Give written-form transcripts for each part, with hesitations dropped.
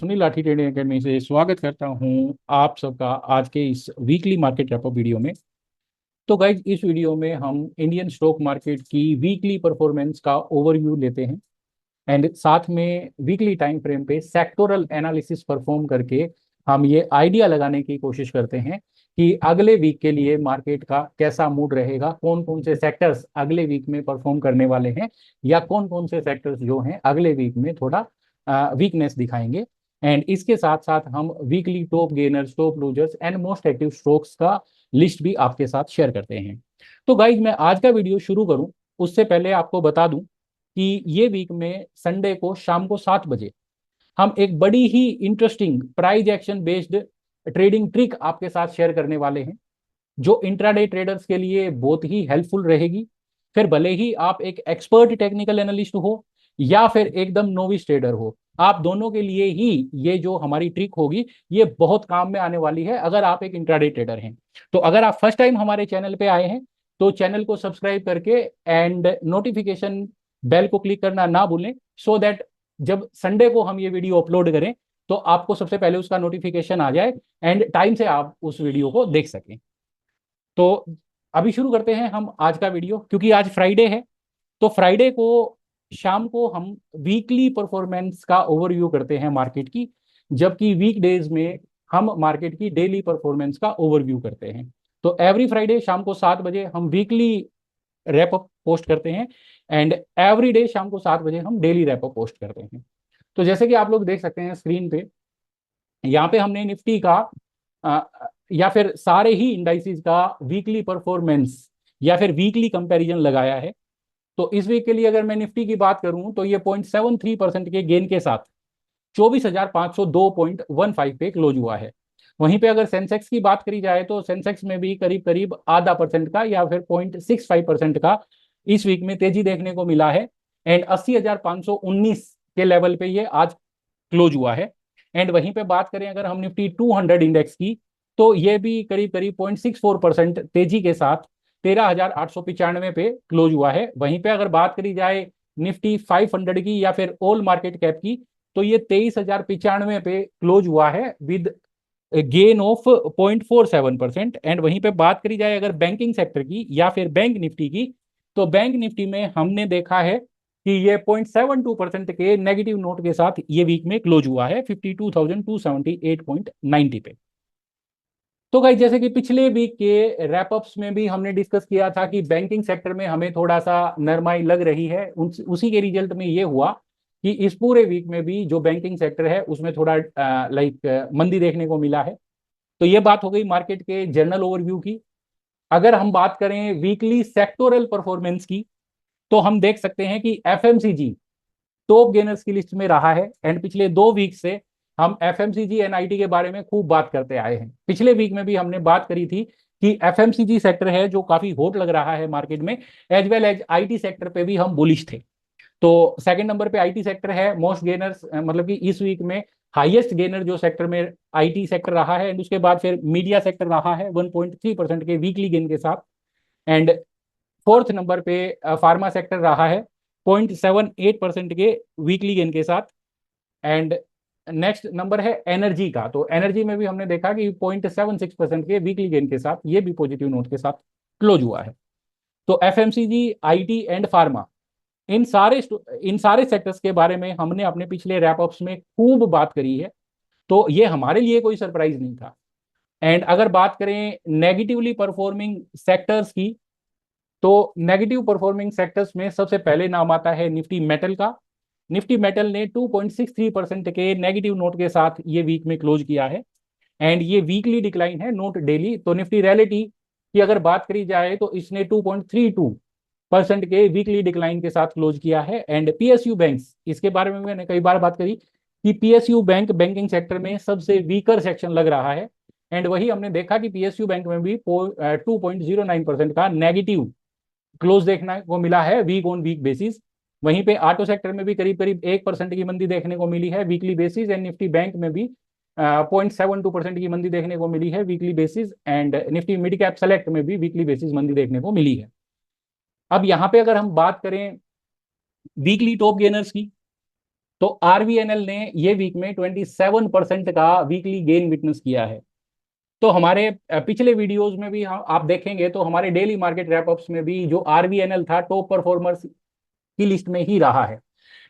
सुनील लाठी trading academy से स्वागत करता हूं आप सबका आज के इस वीकली मार्केट रैपअप वीडियो में। तो गाइज, इस वीडियो में हम इंडियन स्टॉक मार्केट की वीकली परफॉर्मेंस का ओवरव्यू लेते हैं एंड साथ में वीकली टाइम फ्रेम पे सेक्टोरल एनालिसिस परफॉर्म करके हम ये आइडिया लगाने की कोशिश करते हैं कि अगले वीक के लिए मार्केट का कैसा मूड रहेगा, कौन कौन से सेक्टर्स अगले वीक में परफॉर्म करने वाले हैं या कौन कौन से सेक्टर्स जो हैं अगले वीक में थोड़ा वीकनेस दिखाएंगे। एंड इसके साथ साथ हम weekly top gainers, top losers and most active strokes का लिस्ट भी आपके साथ शेयर करते हैं। तो गाइज, मैं आज का वीडियो शुरू करूं उससे पहले आपको बता दूं कि ये वीक में संडे को शाम को 7 बजे हम एक बड़ी ही interesting price action based trading trick आपके साथ शेयर करने वाले हैं, जो इंट्राडे ट्रेडर्स के लिए बहुत ही हेल्पफुल रहेगी। फिर भले ही आप एक एक्सपर्ट टेक्निकल एनालिस्ट हो या फिर एकदम नोविस ट्रेडर हो, आप दोनों के लिए ही ये जो हमारी ट्रिक होगी ये बहुत काम में आने वाली है अगर आप एक इंट्राडे ट्रेडर हैं। तो अगर आप फर्स्ट टाइम हमारे चैनल पे आए हैं तो चैनल को सब्सक्राइब करके एंड नोटिफिकेशन बेल को क्लिक करना ना भूलें, सो दैट जब संडे को हम ये वीडियो अपलोड करें तो आपको सबसे पहले उसका नोटिफिकेशन आ जाए एंड टाइम से आप उस वीडियो को देख सकें। तो अभी शुरू करते हैं हम आज का वीडियो, क्योंकि आज फ्राइडे है। तो फ्राइडे को शाम को हम वीकली परफॉर्मेंस का ओवरव्यू करते हैं मार्केट की, जबकि वीकडेज में हम मार्केट की डेली परफॉर्मेंस का ओवरव्यू करते हैं। तो एवरी फ्राइडे शाम को 7 बजे हम वीकली रैपअप पोस्ट करते हैं एंड एवरी डे शाम को 7 बजे हम डेली रैपअप पोस्ट करते हैं। तो जैसे कि आप लोग देख सकते हैं स्क्रीन पे, यहाँ पे हमने निफ्टी का अ, या फिर सारे ही इंडाइसिस का वीकली परफॉर्मेंस या फिर वीकली कंपैरिजन लगाया है। तो इस वीक के लिए अगर मैं निफ्टी की बात करूं तो ये 0.73% के गेन के साथ 24,502.15 पे क्लोज हुआ है। वहीं पे अगर सेंसेक्स की बात करी जाए तो सेंसेक्स में भी करीब करीब आधा परसेंट का या फिर 0.65% का इस वीक में तेजी देखने को मिला है एंड 80,519 के लेवल पे ये आज क्लोज हुआ है। एंड वहीं पे बात करें अगर हम निफ्टी 200 इंडेक्स की, तो ये भी करीब करीब 0.64% तेजी के साथ 13,895 पे क्लोज हुआ है। वहीं पे अगर बात करी जाए निफ्टी 500 की या फिर ऑल मार्केट कैप की, तो ये 23,095 पे क्लोज हुआ है विद गेन ऑफ 0.47%। एंड वहीं पे बात करी जाए अगर बैंकिंग सेक्टर की या फिर बैंक निफ्टी की, तो बैंक निफ्टी में हमने देखा है कि ये 0.72% के नेगेटिव नोट के साथ ये वीक में क्लोज हुआ है 52,278.90 पे। तो गाइस, जैसे कि पिछले वीक के रैपअप्स में भी हमने डिस्कस किया था कि बैंकिंग सेक्टर में हमें थोड़ा सा नरमाई लग रही है, उसी के रिजल्ट में ये हुआ कि इस पूरे वीक में भी जो बैंकिंग सेक्टर है उसमें थोड़ा मंदी देखने को मिला है। तो ये बात हो गई मार्केट के जनरल ओवरव्यू की। अगर हम बात करें वीकली सेक्टोरल परफॉर्मेंस की, तो हम देख सकते हैं कि एफएमसीजी टॉप गेनर्स की लिस्ट में रहा है एंड पिछले 2 वीक से हम एफएमसीजी एनआईटी के बारे में खूब बात करते आए हैं। पिछले वीक में भी हमने बात करी थी कि एफएमसीजी सेक्टर है जो काफी हॉट लग रहा है मार्केट में, as well as IT sector पे भी हम बुलिश थे। तो सेकंड नंबर पे आईटी सेक्टर है मोस्ट गेनर्स, मतलब कि इस वीक में हाईएस्ट गेनर जो सेक्टर में आईटी सेक्टर रहा है एंड उसके बाद फिर मीडिया सेक्टर रहा है 1.3% के वीकली गेन के साथ। एंड फोर्थ नंबर पे फार्मा सेक्टर रहा है 0.78% के वीकली गेन के साथ। एंड नेक्स्ट नंबर है एनर्जी का, तो एनर्जी में भी हमने देखा कि 0.76% के वीकली गेन के साथ ये भी पॉजिटिव नोट के साथ क्लोज हुआ है। तो एफएमसीजी, आईटी एंड फार्मा, इन सारे सेक्टर्स के बारे में हमने अपने पिछले रैपअप्स में खूब बात करी है, तो ये हमारे लिए कोई सरप्राइज नहीं था। एंड अगर बात करें नेगेटिवली परफॉर्मिंग सेक्टर्स की, तो नेगेटिव परफॉर्मिंग सेक्टर्स में सबसे पहले नाम आता है निफ्टी मेटल का। निफ्टी मेटल ने 2.63% के नेगेटिव नोट के साथ ये वीक में क्लोज किया है एंड ये वीकली डिक्लाइन है, नोट डेली। तो निफ्टी रियलिटी की अगर बात करी जाए तो इसने 2.32% के वीकली डिक्लाइन के साथ क्लोज किया है। एंड पीएसयू बैंक्स, इसके बारे में मैंने कई बार बात करी कि पीएसयू बैंक बैंकिंग सेक्टर में सबसे वीकर सेक्शन लग रहा है एंड वही हमने देखा कि पीएसयू बैंक में भी 2.09% का नेगेटिव क्लोज देखने को मिला है वीक ऑन वीक बेसिस। वहीं पे ऑटो सेक्टर में भी करीब करीब 1% की मंदी देखने को मिली है weekly basis and Nifty bank में भी 0.72% की मंदी देखने को मिली है weekly basis and Nifty mid cap select में भी वीकली बेसिस मंदी देखने को मिली है। अब यहाँ पे अगर हम बात करें वीकली टॉप गेनर्स की, तो आरवीएनएल ने ये वीक में 27% का वीकली गेन विटनेस किया है। तो हमारे पिछले वीडियोस में भी हम आप देखेंगे तो हमारे डेली मार्केट रैपअप्स में भी जो आरवीएनएल था टॉप परफॉर्मर्स की लिस्ट में ही रहा है।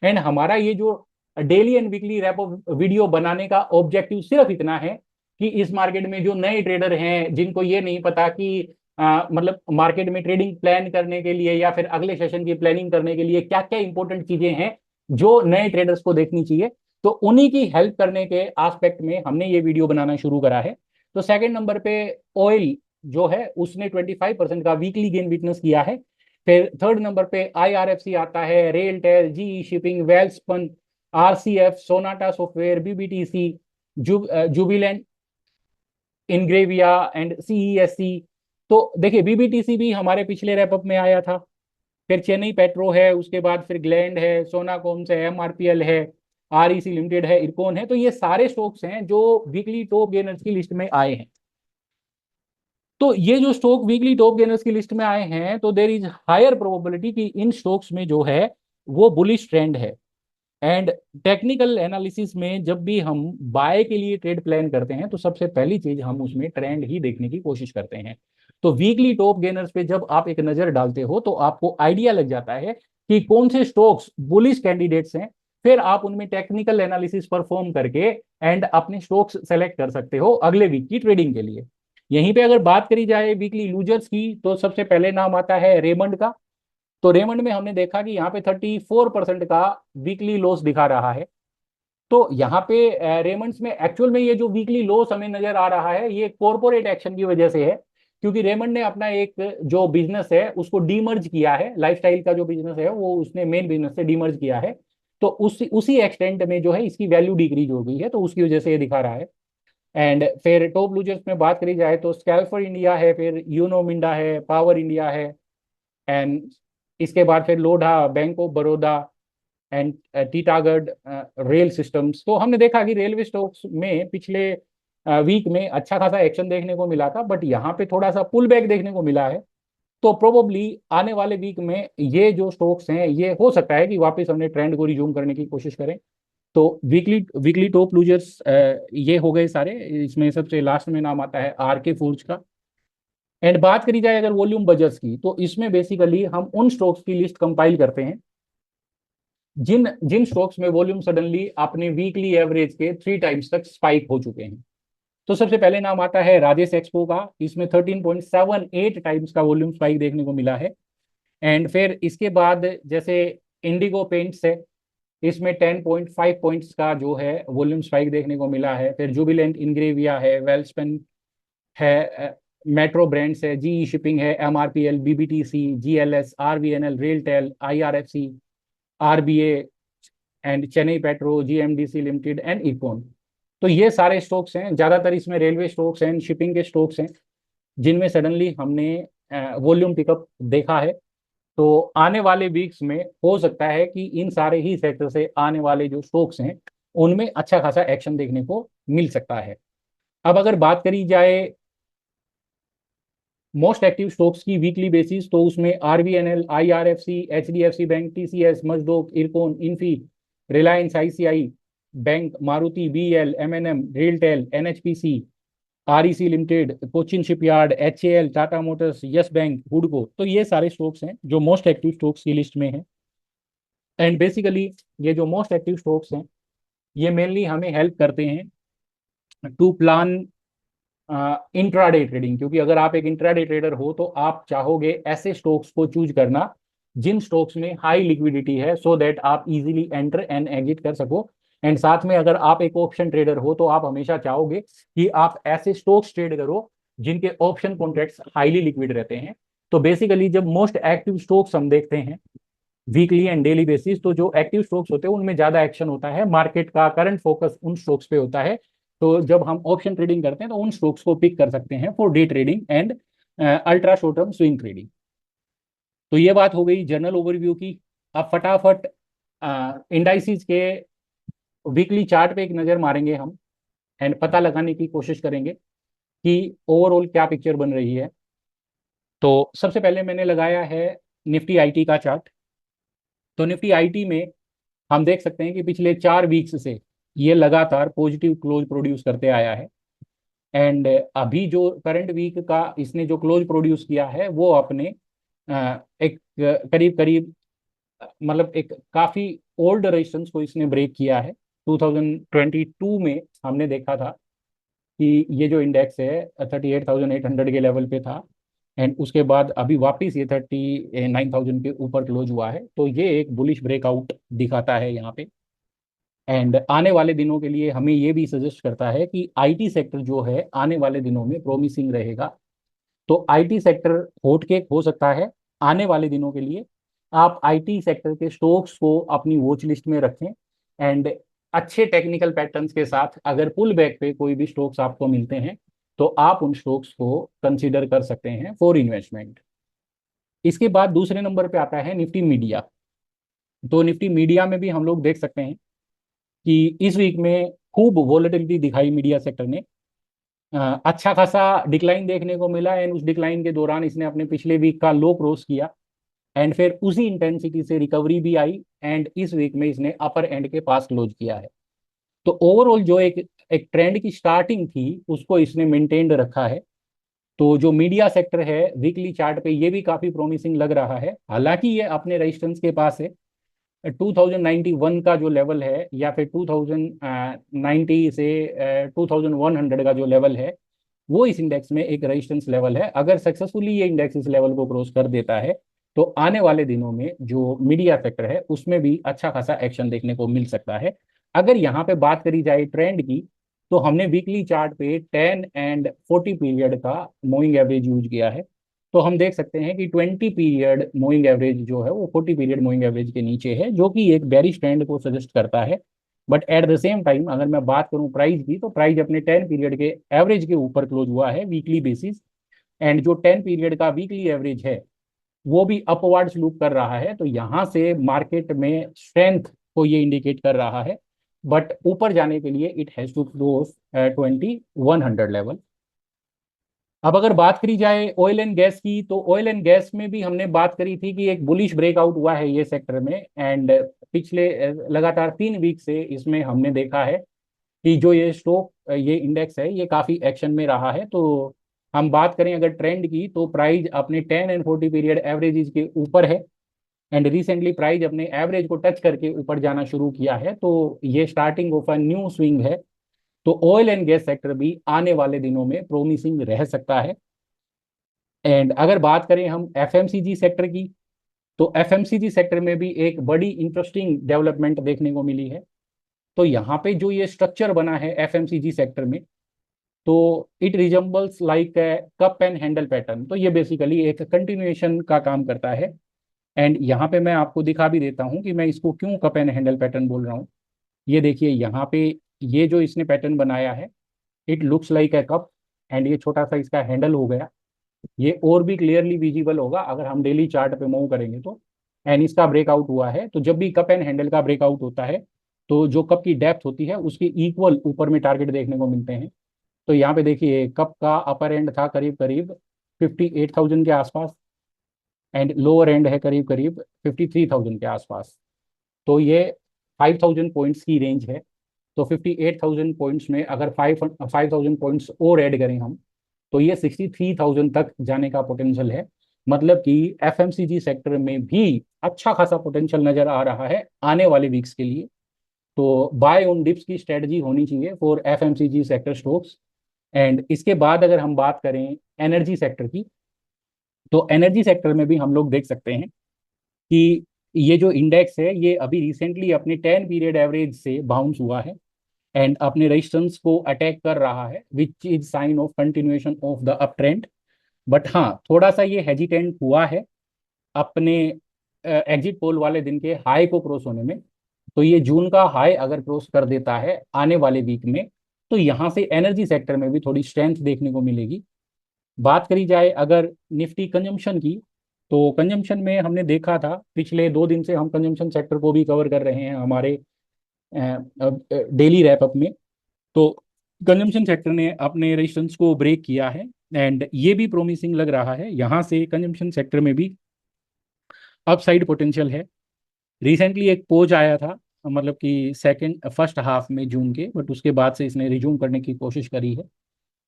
एंड हमारा ये जो daily and weekly wrap up video बनाने का ऑब्जेक्टिव सिर्फ इतना है कि इस मार्केट में जो नए ट्रेडर हैं जिनको ये नहीं पता कि मतलब मार्केट में ट्रेडिंग प्लान करने के लिए या फिर अगले सेशन की प्लानिंग करने के लिए क्या क्या इंपॉर्टेंट चीजें हैं जो नए ट्रेडर्स को देखनी चाहिए, तो उन्हीं की हेल्प करने के एस्पेक्ट में हमने ये वीडियो बनाना शुरू करा है। तो सेकंड नंबर पे ऑयल जो है उसने 25% का वीकली गेन विटनेस किया है। फिर थर्ड नंबर पे आईआरएफसी आता है, RailTel, GE shipping, Welspun, RCF, Sonata software, BBTC, Jubilant, Ingrevia and CESC. तो देखिए बीबीटीसी भी हमारे पिछले रैपअप में आया था। फिर चेन्नई पेट्रो है, उसके बाद फिर ग्लैंड है, सोनाकॉम्स है, एमआरपीएल है, आरईसी लिमिटेड है, इरकॉन है। तो ये सारे स्टॉक्स हैं जो वीकली टॉप गेनर्स की लिस्ट में आए हैं। तो ये जो स्टॉक वीकली टॉप गेनर्स की लिस्ट में आए हैं तो देर इज हायर प्रोबेबिलिटी कि इन स्टॉक्स में जो है वो बुलिश ट्रेंड है। एंड टेक्निकल एनालिसिस में जब भी हम बाय के लिए ट्रेड प्लान करते हैं तो सबसे पहली चीज हम उसमें ट्रेंड ही देखने की कोशिश करते हैं। तो वीकली टॉप गेनर्स पे जब आप एक नजर डालते हो तो आपको आइडिया लग जाता है कि कौन से स्टॉक्स बुलिश कैंडिडेट्स हैं। फिर आप उनमें टेक्निकल एनालिसिस परफॉर्म करके एंड अपने स्टॉक्स सेलेक्ट कर सकते हो अगले वीक की ट्रेडिंग के लिए। यहीं पे अगर बात करी जाए वीकली लूजर्स की तो सबसे पहले नाम आता है रेमंड का। तो रेमंड में हमने देखा कि यहाँ पे 34% का वीकली लॉस दिखा रहा है। तो यहाँ पे रेमंड्स में एक्चुअल में ये जो वीकली लॉस हमें नजर आ रहा है ये कॉर्पोरेट एक्शन की वजह से है, क्योंकि रेमंड ने अपना एक जो बिजनेस है उसको डीमर्ज किया है। लाइफस्टाइल का जो बिजनेस है वो उसने मेन बिजनेस से डीमर्ज किया है। तो उसी एक्सटेंट में जो है इसकी वैल्यू डिक्रीज हो गई है, तो उसकी वजह से ये दिखा रहा है। एंड फिर टॉप लूजर्स में बात करी जाए तो स्कैल्फर इंडिया है, फिर यूनो मिंडा है, पावर इंडिया है, एंड इसके बाद फिर Lodha, bank of Baroda and Titagarh rail systems. तो हमने देखा कि रेलवे स्टॉक्स में पिछले वीक में अच्छा खासा एक्शन देखने को मिला था, बट यहाँ पे थोड़ा सा पुल बैक देखने को मिला है। तो प्रोबेबली आने वाले वीक में ये जो स्टॉक्स हैं ये हो सकता है कि वापस हमने ट्रेंड को रिज्यूम करने की कोशिश करें। तो वीकली वीकली टॉप लूजर्स ये हो गए सारे। इसमें सबसे लास्ट में नाम आता है आरके फूड्स का। एंड बात करी जाए अगर वॉल्यूम बजट्स की तो इसमें बेसिकली हम उन स्टॉक्स की लिस्ट कंपाइल करते हैं जिन जिन स्टॉक्स में वॉल्यूम सडनली अपने वीकली एवरेज के 3 टाइम्स तक स्पाइक हो चुके हैं। तो सबसे पहले नाम आता है राजेश एक्सपो का। इसमें 13.78 टाइम्स का वॉल्यूम स्पाइक देखने को मिला है। एंड फिर इसके बाद जैसे इंडिगो पेंट्स है, इसमें 10.5 पॉइंट्स का जो है वॉल्यूम स्पाइक देखने को मिला है। फिर जुबिलेंट इंग्रेविया है, वेल्सपन है, मेट्रो ब्रांड्स है, जीई शिपिंग है, MRPL, BBTC, GLS, RVNL, RailTel, IRFC, RBA and Chennai Petro, GMDC limited and Ircon. तो ये सारे स्टॉक्स हैं, ज्यादातर इसमें रेलवे स्टॉक्स हैं, शिपिंग के स्टॉक्स हैं जिनमें सडनली हमने वॉल्यूम पिकअप देखा है। तो आने वाले वीक्स में हो सकता है कि इन सारे ही सेक्टर से आने वाले जो स्टॉक्स हैं उनमें अच्छा खासा एक्शन देखने को मिल सकता है। अब अगर बात करी जाए मोस्ट एक्टिव स्टॉक्स की वीकली बेसिस तो उसमें RVNL, IRFC, HDFC bank, TCS, Mazdock, Ircon, Infy, Reliance, ICI bank, Maruti, BL, MNM, RailTel, NHPC, REC limited, Cochin shipyard, HAL, Tata motors, yes bank, हुडको। तो ये सारे स्टॉक्स हैं जो मोस्ट एक्टिव स्टॉक्स की लिस्ट में हैं। एंड बेसिकली ये जो मोस्ट एक्टिव स्टॉक्स हैं ये मेनली हमें हेल्प करते हैं टू प्लान इंट्राडे ट्रेडिंग, क्योंकि अगर आप एक इंट्राडे ट्रेडर हो तो आप चाहोगे ऐसे स्टॉक्स को चूज करना जिन स्टॉक्स में हाई लिक्विडिटी है, सो दैट आप इजीली एंटर एंड एग्जिट कर सको। एंड साथ में अगर आप एक ऑप्शन ट्रेडर हो तो आप हमेशा चाहोगे कि आप ऐसे स्टॉक्स ट्रेड करो जिनके ऑप्शन कॉन्ट्रैक्ट्स हाईली लिक्विड रहते हैं। तो बेसिकली जब मोस्ट एक्टिव स्टॉक्स हम देखते हैं वीकली एंड डेली बेसिस तो जो एक्टिव स्टॉक्स होते हैं उनमें ज्यादा एक्शन होता है, मार्केट का करंट फोकस उन स्टॉक्स पे होता है। तो जब हम ऑप्शन ट्रेडिंग करते हैं तो उन स्टॉक्स को पिक कर सकते हैं for day trading and ultra short term swing trading. तो ये बात हो गई जनरल ओवरव्यू की। अब फटाफट इंडाइसिस के वीकली चार्ट पे एक नजर मारेंगे हम एंड पता लगाने की कोशिश करेंगे कि ओवरऑल क्या पिक्चर बन रही है। तो सबसे पहले मैंने लगाया है निफ्टी आईटी का चार्ट। तो निफ्टी आईटी में हम देख सकते हैं कि पिछले 4 वीक्स से ये लगातार पॉजिटिव क्लोज प्रोड्यूस करते आया है। एंड अभी जो करंट वीक का इसने जो क्लोज प्रोड्यूस किया है वो अपने एक करीब करीब मतलब एक काफी ओल्ड रेजिस्टेंस को इसने ब्रेक किया है। 2022 में हमने देखा था कि ये जो इंडेक्स है 38,800 के लेवल पे था, एंड उसके बाद अभी वापस ये 39,000 के ऊपर क्लोज हुआ है। तो ये एक बुलिश ब्रेकआउट दिखाता है यहाँ पे। एंड आने वाले दिनों के लिए हमें ये भी सजेस्ट करता है कि आईटी सेक्टर जो है आने वाले दिनों में प्रोमिसिंग रहेगा। तो आईटी सेक्टर हॉट केक हो सकता है आने वाले दिनों के लिए। आप आईटी सेक्टर के स्टॉक्स को अपनी वॉच लिस्ट में रखें, एंड अच्छे टेक्निकल पैटर्न्स के साथ अगर पुल बैक पे कोई भी स्टॉक्स आपको मिलते हैं तो आप उन स्टॉक्स को कंसीडर कर सकते हैं फॉर इन्वेस्टमेंट। इसके बाद दूसरे नंबर पे आता है निफ्टी मीडिया। तो निफ्टी मीडिया में भी हम लोग देख सकते हैं कि इस वीक में खूब वॉलेटिलिटी दिखाई मीडिया सेक्टर ने। अच्छा खासा डिक्लाइन देखने को मिला, एंड उस डिक्लाइन के दौरान इसने अपने पिछले वीक का लो क्रॉस किया, एंड फिर उसी इंटेंसिटी से रिकवरी भी आई, एंड इस वीक में इसने अपर एंड के पास क्लोज किया है। तो ओवरऑल जो एक एक ट्रेंड की स्टार्टिंग थी उसको इसने मेंटेन्ड रखा है। तो जो मीडिया सेक्टर है वीकली चार्ट पे ये भी काफी प्रोमिसिंग लग रहा है। हालांकि ये अपने रेजिस्टेंस के पास है। 2091 का जो लेवल है या फिर 2090 से 2100 का जो लेवल है वो इस इंडेक्स में एक रेजिस्टेंस लेवल है। अगर सक्सेसफुली ये इंडेक्स इस लेवल को क्रॉस कर देता है तो आने वाले दिनों में जो मीडिया सेक्टर है उसमें भी अच्छा खासा एक्शन देखने को मिल सकता है। अगर यहाँ पे बात करी जाए ट्रेंड की, तो हमने वीकली चार्ट पे 10 एंड 40 पीरियड का मूविंग एवरेज यूज किया है। तो हम देख सकते हैं कि 20 पीरियड मूविंग एवरेज जो है वो 40 पीरियड मूविंग एवरेज के नीचे है, जो कि एक बेरिश ट्रेंड को सजेस्ट करता है। But at the same time अगर मैं बात करूं प्राइस की, तो प्राइस अपने 10 पीरियड के एवरेज के ऊपर क्लोज हुआ है वीकली बेसिस। एंड जो 10 पीरियड का वीकली एवरेज है वो भी अपवर्ड स्लूप कर रहा है। तो यहाँ से मार्केट में स्ट्रेंथ को ये इंडिकेट कर रहा है। बट ऊपर जाने के लिए it has to cross 2100 level. अब अगर बात करी जाए ऑयल एंड गैस की, तो ऑयल एंड गैस में भी हमने बात करी थी कि एक बुलिश ब्रेकआउट हुआ है ये सेक्टर में। एंड पिछले लगातार 3 वीक से इसमें हमने देखा है कि जो ये स्टॉक ये इंडेक्स है ये काफी एक्शन में रहा है। तो हम बात करें अगर ट्रेंड की, तो प्राइस अपने 10 एंड 40 पीरियड एवरेजेस के ऊपर है, एंड रिसेंटली प्राइस अपने एवरेज को टच करके ऊपर जाना शुरू किया है। तो ये starting of a new swing है। तो ऑयल एंड गैस सेक्टर भी आने वाले दिनों में प्रोमिसिंग रह सकता है। एंड अगर बात करें हम एफएमसीजी सेक्टर की, तो एफएमसीजी सेक्टर में भी एक बड़ी इंटरेस्टिंग डेवलपमेंट देखने को मिली है। तो यहाँ पे जो ये स्ट्रक्चर बना है एफएमसीजी सेक्टर में, तो it resembles like cup and handle pattern. तो ये बेसिकली एक कंटिन्यूएशन का काम करता है। एंड यहाँ पे मैं आपको दिखा भी देता हूँ कि मैं इसको क्यों कप एंड हैंडल पैटर्न बोल रहा हूँ। ये देखिए यहाँ पे ये जो इसने पैटर्न बनाया है, it looks like a cup, and ये छोटा सा इसका हैंडल हो गया। ये और भी क्लियरली विजिबल होगा अगर हम डेली चार्ट पे मूव करेंगे तो। एंड इसका ब्रेकआउट हुआ है। तो जब भी कप एंड हैंडल का ब्रेकआउट होता है तो जो कप की डेप्थ होती है उसके इक्वल ऊपर में टारगेट देखने को मिलते हैं। तो यहाँ पे देखिए कप का अपर एंड था करीब करीब 58,000 के आसपास, एंड लोअर एंड है करीब करीब 53,000 के आसपास। तो ये 5,000 पॉइंट्स की रेंज है। तो 58,000 पॉइंट्स में अगर 5,000 पॉइंट्स और ऐड करें हम, तो ये 63,000 तक जाने का पोटेंशियल है। मतलब कि एफएमसीजी सेक्टर में भी अच्छा खासा पोटेंशियल नजर आ रहा है आने वाले वीक्स के लिए। तो बाय ऑन डिप्स की स्ट्रेटजी होनी चाहिए for FMCG sector stocks. And इसके बाद अगर हम बात करें एनर्जी सेक्टर की, तो एनर्जी सेक्टर में भी हम लोग देख सकते हैं कि ये जो इंडेक्स है ये अभी रिसेंटली अपने 10 पीरियड एवरेज से बाउंस हुआ है, एंड अपने रेजिस्टेंस को अटैक कर रहा है, which is sine of continuation of the up trend. But हाँ, थोड़ा सा ये हेजिटेंट हुआ है अपने एग्जिट पोल वाले दिन के हाई को क्रॉस होने में। तो ये जून का हाई अगर क्रॉस कर देता है आने वाले वीक में, तो यहाँ से एनर्जी सेक्टर में भी थोड़ी स्ट्रेंथ देखने को मिलेगी। बात करी जाए अगर निफ्टी कंजम्पशन की, तो कंजम्पशन में हमने देखा था पिछले 2 दिन से हम कंजम्पशन सेक्टर को भी कवर कर रहे हैं हमारे डेली रैपअप में। तो कंजम्पशन सेक्टर ने अपने रेजिस्टेंस को ब्रेक किया है, एंड ये भी प्रोमिसिंग लग रहा है। यहाँ से कंजम्पशन सेक्टर में भी अपसाइड पोटेंशियल है। रिसेंटली एक पोज आया था मतलब कि सेकंड फर्स्ट हाफ में जून के, बट उसके बाद से इसने रिज्यूम करने की कोशिश करी है।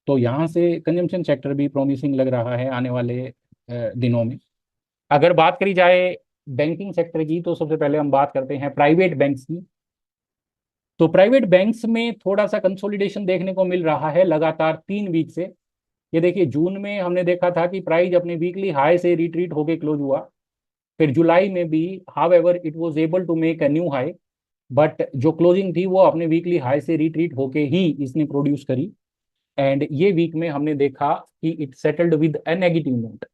तो यहाँ से कंजम्पशन सेक्टर भी प्रॉमिसिंग लग रहा है आने वाले दिनों में। अगर बात करी जाए बैंकिंग सेक्टर की, तो सबसे पहले हम बात करते हैं प्राइवेट बैंक्स की। तो प्राइवेट बैंक्स में थोड़ा सा कंसोलिडेशन देखने को मिल रहा है लगातार 3 वीक से। ये देखिए, जून में हमने देखा था कि प्राइस अपने वीकली हाई से रिट्रीट होके क्लोज हुआ। फिर जुलाई में भी however it was able to make a new high, but जो क्लोजिंग थी वो अपने वीकली हाई से रिट्रीट होके ही इसने प्रोड्यूस करी। एंड ये वीक में हमने देखा कि it settled with a negative note.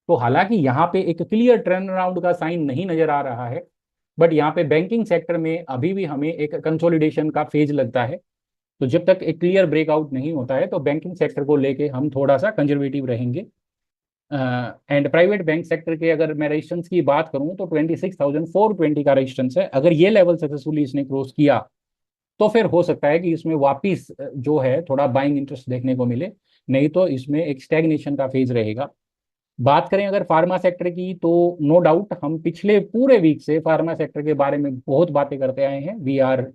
तो हालांकि यहाँ पे एक क्लियर टर्न अराउंड का साइन नहीं नजर आ रहा है, बट यहाँ पे बैंकिंग सेक्टर में अभी भी हमें एक कंसोलिडेशन का फेज लगता है। तो जब तक एक क्लियर ब्रेकआउट नहीं होता है, तो बैंकिंग सेक्टर को लेके हम थोड़ा सा कंजर्वेटिव रहेंगे। एंड प्राइवेट बैंक सेक्टर के अगर मैं रेजिस्टेंस की बात करूं, तो 26,420 का रेजिस्टेंस है। अगर ये लेवल सक्सेसफुली इसने क्रॉस किया, तो फिर हो सकता है कि इसमें वापिस जो है थोड़ा बाइंग इंटरेस्ट देखने को मिले। नहीं तो इसमें एक स्टैग्नेशन का फेज रहेगा। बात करें अगर फार्मा सेक्टर की, तो नो डाउट हम पिछले पूरे वीक से फार्मा सेक्टर के बारे में बहुत बातें करते आए हैं। We are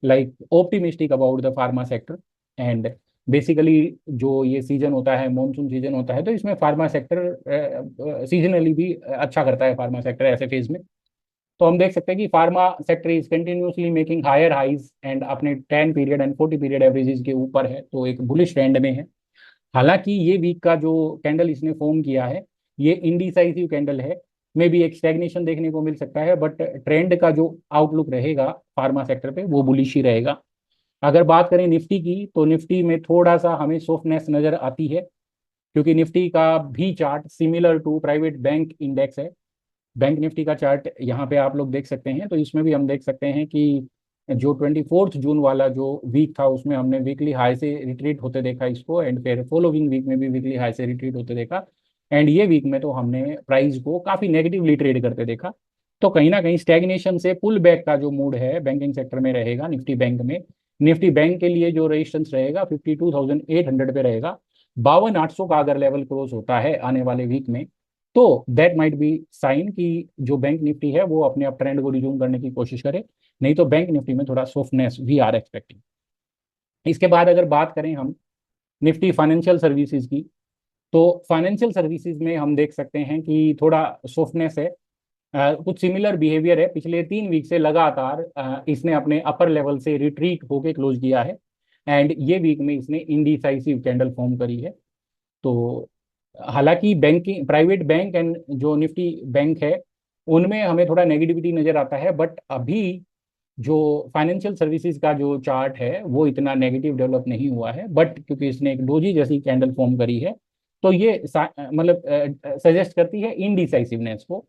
like optimistic about the pharma sector. And basically जो ये सीजन होता है, मॉनसून सीजन होता है, तो इसमें फार्मा सेक्टर सीजनली भी अच्छा करता है फार्मा सेक्टर ऐसे फेज में। तो हम देख सकते हैं कि pharma sector is continuously making higher highs and अपने 10 पीरियड एंड 40 पीरियड एवरेजेस के ऊपर है, तो एक बुलिश ट्रेंड में है। हालांकि ये वीक का जो कैंडल इसने फॉर्म किया है, ये इंडिसाइसिव कैंडल है। में भी एक स्टैग्नेशन देखने को मिल सकता है, बट ट्रेंड का जो आउटलुक रहेगा फार्मा सेक्टर पे वो बुलिश ही रहेगा। अगर बात करें निफ्टी की, तो निफ्टी में थोड़ा सा हमें सॉफ्टनेस नजर आती है, क्योंकि निफ्टी का भी chart similar to private bank index है। बैंक निफ्टी का चार्ट यहाँ पे आप लोग देख सकते हैं। तो इसमें भी हम देख सकते हैं कि जो 24 जून वाला जो वीक था, उसमें हमने वीकली हाई से रिट्रीट होते देखा इसको, एंड फिर फॉलोइंग वीक में भी वीकली हाई से रिट्रीट होते देखा। एंड ये वीक में तो हमने प्राइस को काफी नेगेटिवली ट्रेड करते देखा। तो कहीं ना कहीं स्टैग्नेशन से पुल बैक का जो मूड है बैंकिंग सेक्टर में रहेगा निफ्टी बैंक में। निफ्टी बैंक के लिए जो रेजिस्टेंस रहेगा 52,800 पे रहेगा। 52,800 का अगर लेवल क्रॉस होता है आने वाले वीक में, तो दैट माइट बी साइन कि जो बैंक निफ्टी है वो अपने अप ट्रेंड को रिज्यूम करने की कोशिश करे। नहीं तो बैंक निफ्टी में थोड़ा सॉफ्टनेस वी आर एक्सपेक्टिंग। इसके बाद अगर बात करें हम निफ्टी फाइनेंशियल सर्विसेज की, तो फाइनेंशियल सर्विसेज में हम देख सकते हैं कि थोड़ा सॉफ्टनेस है। कुछ सिमिलर बिहेवियर है। पिछले 3 वीक से लगातार इसने अपने अपर लेवल से रिट्रीट होके क्लोज किया है। एंड ये वीक में इसने इंडिसाइसिव कैंडल फॉर्म करी है। तो हालांकि बैंकिंग प्राइवेट बैंक एंड जो निफ्टी बैंक है, उनमें हमें थोड़ा नेगेटिविटी नजर आता है, बट अभी जो फाइनेंशियल सर्विसेज का जो चार्ट है वो इतना नेगेटिव डेवलप नहीं हुआ है। बट क्योंकि इसने एक डोजी जैसी कैंडल फॉर्म करी है, तो ये मतलब सजेस्ट करती है इनडिसाइसिवनेस को।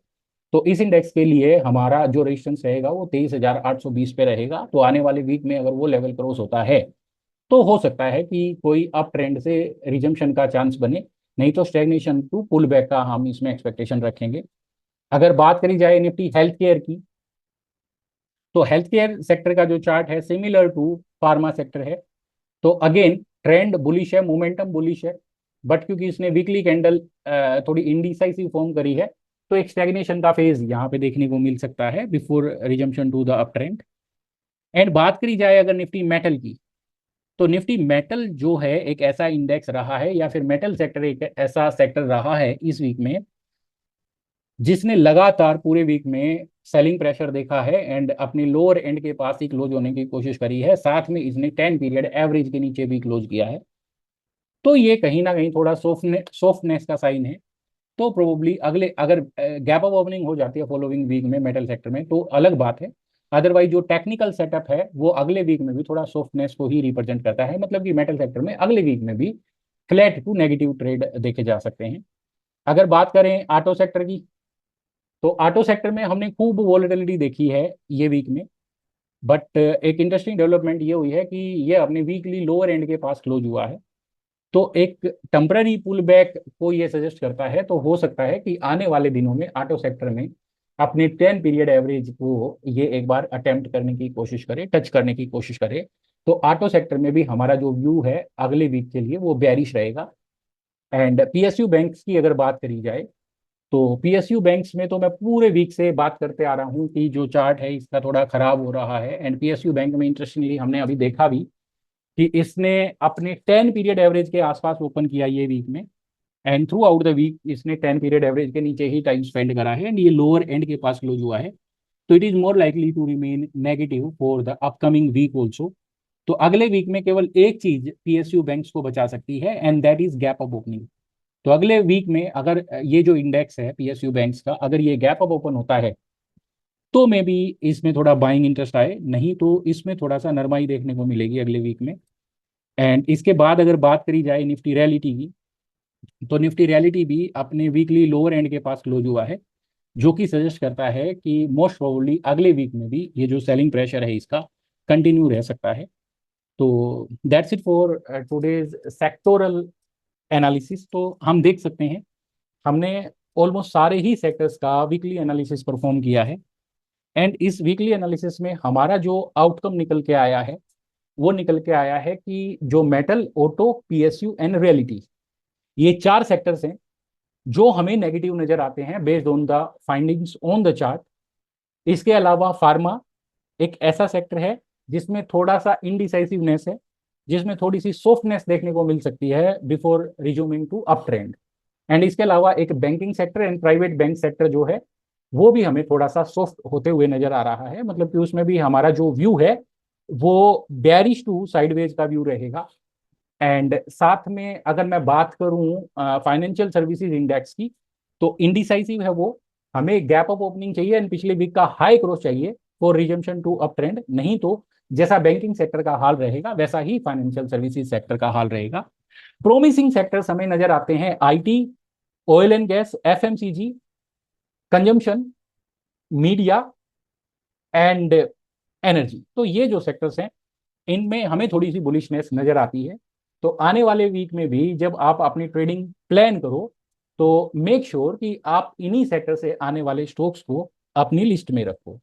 तो इस इंडेक्स के लिए हमारा जो रेजिस्टेंस रहेगा वो 23,820 पे रहेगा। तो आने वाले वीक में अगर वो लेवल क्रॉस होता है, तो हो सकता है कि कोई अप ट्रेंड से रिजम्पशन का चांस बने। नहीं तो स्टेगनेशन टू पुल बैक का हम इसमें एक्सपेक्टेशन रखेंगे। अगर बात करी जाए निफ्टी हेल्थ केयर की, तो हेल्थ केयर सेक्टर का जो चार्ट है सिमिलर टू फार्मा सेक्टर है। तो अगेन ट्रेंड बुलिश है, मोमेंटम बुलिश है, बट क्योंकि इसने वीकली कैंडल थोड़ी इंडिसाइसिव फॉर्म करी है, तो एक स्टेगनेशन का फेज यहाँ पे देखने को मिल सकता है before resumption to the up trend. And बात करी जाए अगर निफ्टी मेटल की, तो निफ्टी मेटल जो है एक ऐसा इंडेक्स रहा है, या फिर मेटल सेक्टर एक ऐसा सेक्टर रहा है इस वीक में, जिसने लगातार पूरे वीक में सेलिंग प्रेशर देखा है एंड अपनी लोअर एंड के पास ही क्लोज होने की कोशिश करी है। साथ में इसने 10 पीरियड एवरेज के नीचे भी क्लोज किया है। तो ये कहीं ना कहीं थोड़ा सॉफ्टनेस का साइन है। तो प्रोबेबली अगले अगर गैप अप ओपनिंग हो जाती है फॉलोइंग वीक में मेटल सेक्टर में, तो अलग बात है। अदरवाइज जो टेक्निकल सेटअप है वो अगले वीक में भी थोड़ा सॉफ्टनेस को ही रिप्रेजेंट करता है। मतलब कि मेटल सेक्टर में अगले वीक में भी फ्लैट टू नेगेटिव ट्रेड देखे जा सकते हैं। अगर बात करें ऑटो सेक्टर की, तो ऑटो सेक्टर में हमने खूब वॉलेटिलिटी देखी है ये वीक में। बट एक इंटरेस्टिंग डेवलपमेंट ये हुई है कि ये अपने वीकली लोअर एंड के पास क्लोज हुआ है। तो एक टेम्पररी पुल बैक को ये सजेस्ट करता है। तो हो सकता है कि आने वाले दिनों में ऑटो सेक्टर में अपने 10 पीरियड एवरेज को ये एक बार अटेम्प्ट करने की कोशिश करे, टच करने की कोशिश करे। तो ऑटो सेक्टर में भी हमारा जो व्यू है अगले वीक के लिए वो बेरिश रहेगा। एंड पीएसयू बैंक्स की अगर बात करी जाए, तो पीएसयू बैंक्स में तो मैं पूरे वीक से बात करते आ रहा हूँ कि जो चार्ट है इसका थोड़ा खराब हो रहा है। एंड पीएसयू बैंक में इंटरेस्टिंगली हमने अभी देखा भी कि इसने अपने 10 पीरियड एवरेज के आसपास ओपन किया ये वीक में। And throughout the week इसने 10 पीरियड एवरेज के नीचे ही टाइम स्पेंड करा है एंड ये लोअर एंड के पास क्लोज हुआ है। तो it is more likely to remain negative for the upcoming week also. तो अगले वीक में केवल एक चीज पीएसयू बैंक्स को बचा सकती है and that is gap up opening. तो अगले वीक में अगर ये जो इंडेक्स है पीएसयू बैंक्स का अगर ये गैप अप ओपन होता है तो मे बी इसमें थोड़ा बाइंग इंटरेस्ट आए, नहीं तो इसमें थोड़ा सा नरमाई देखने को मिलेगी अगले वीक में। एंड इसके बाद अगर बात करी जाए निफ्टी रैलिटी की, तो निफ्टी रैलिटी भी अपने वीकली लोअर एंड के पास क्लोज हुआ है, जो कि सजेस्ट करता है कि मोस्ट प्रोबेबली अगले वीक में भी ये जो सेलिंग प्रेशर है इसका कंटिन्यू रह सकता है। तो that's it for today's sectoral analysis. तो हम देख सकते हैं हमने ऑलमोस्ट सारे ही सेक्टर्स का वीकली एनालिसिस परफॉर्म किया है। एंड इस वीकली एनालिसिस में हमारा जो आउटकम निकल के आया है वो निकल के आया है कि जो metal, auto, PSU and reality, ये 4 सेक्टर्स हैं जो हमें नेगेटिव नजर आते हैं based on the findings on the chart. इसके अलावा फार्मा एक ऐसा सेक्टर है जिसमें थोड़ा सा इनडिसाइसिवनेस है, जिसमें थोड़ी सी सॉफ्टनेस देखने को मिल सकती है before resuming to up trend. And इसके अलावा एक banking sector and private bank sector जो है वो भी हमें थोड़ा सा सॉफ्ट होते हुए नजर आ रहा है, मतलब कि उसमें भी हमारा जो व्यू है वो बेयरिश टू साइडवेज का व्यू रहेगा। एंड साथ में अगर मैं बात करूं फाइनेंशियल सर्विसेज इंडेक्स की, तो इंडिसाइसिव है वो, हमें गैप अप ओपनिंग चाहिए एंड पिछले वीक का हाई क्रॉस चाहिए for resumption to up trend, नहीं तो जैसा बैंकिंग सेक्टर का हाल रहेगा वैसा ही फाइनेंशियल सर्विसेज सेक्टर का हाल रहेगा। प्रोमिसिंग सेक्टर्स हमें नजर आते हैं IT, oil and gas, FMCG, consumption, media and energy. तो ये जो सेक्टर्स हैं इनमें हमें थोड़ी सी बुलिशनेस नजर आती है। तो आने वाले वीक में भी जब आप अपनी ट्रेडिंग प्लान करो तो मेक श्योर कि आप इन्हीं सेक्टर से आने वाले स्टॉक्स को अपनी लिस्ट में रखो।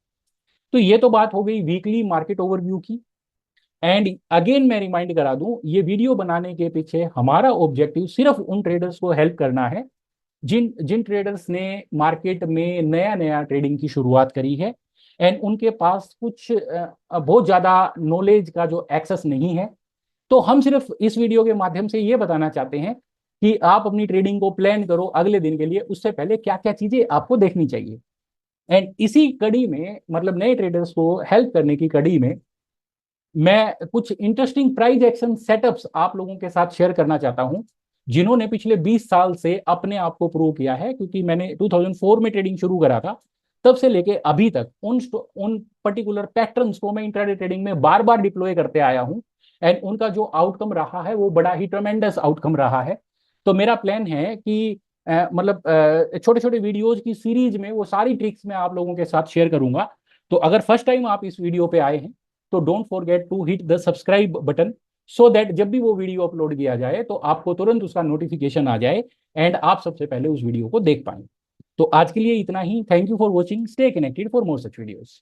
तो ये तो बात हो गई वीकली मार्केट ओवरव्यू की। एंड अगेन मैं रिमाइंड करा दूं, ये वीडियो बनाने के पीछे हमारा ऑब्जेक्टिव सिर्फ उन ट्रेडर्स को हेल्प करना है जिन जिन ट्रेडर्स ने मार्केट में नया नया ट्रेडिंग की शुरुआत करी है एंड उनके पास कुछ बहुत ज़्यादा नॉलेज का जो एक्सेस नहीं है। तो हम सिर्फ इस वीडियो के माध्यम से ये बताना चाहते हैं कि आप अपनी ट्रेडिंग को प्लान करो अगले दिन के लिए, उससे पहले क्या क्या चीज़ें आपको देखनी चाहिए। एंड इसी कड़ी में, मतलब नए ट्रेडर्स को हेल्प करने की कड़ी में, मैं कुछ इंटरेस्टिंग प्राइस एक्शन सेटअप्स आप लोगों के साथ शेयर करना चाहता हूं जिन्होंने पिछले 20 साल से अपने आप को प्रूव किया है। क्योंकि मैंने 2004 में ट्रेडिंग शुरू करा था, तब से लेके अभी तक उन पर्टिकुलर पैटर्न्स को मैं इंट्राडे ट्रेडिंग में बार बार डिप्लॉय करते आया हूं एंड उनका जो आउटकम रहा है वो बड़ा ही ट्रमेंडस आउटकम रहा है। तो मेरा प्लान है कि मतलब छोटे छोटे वीडियोज की सीरीज में वो सारी ट्रिक्स मैं आप लोगों के साथ शेयर करूंगा। तो अगर फर्स्ट टाइम आप इस वीडियो पे आए हैं तो don't forget to hit the subscribe button, so that जब भी वो वीडियो अपलोड किया जाए तो आपको तुरंत उसका नोटिफिकेशन आ जाए एंड आप सबसे पहले उस वीडियो को देख पाएं। तो आज के लिए इतना ही। Thank you for watching, stay connected for more such videos.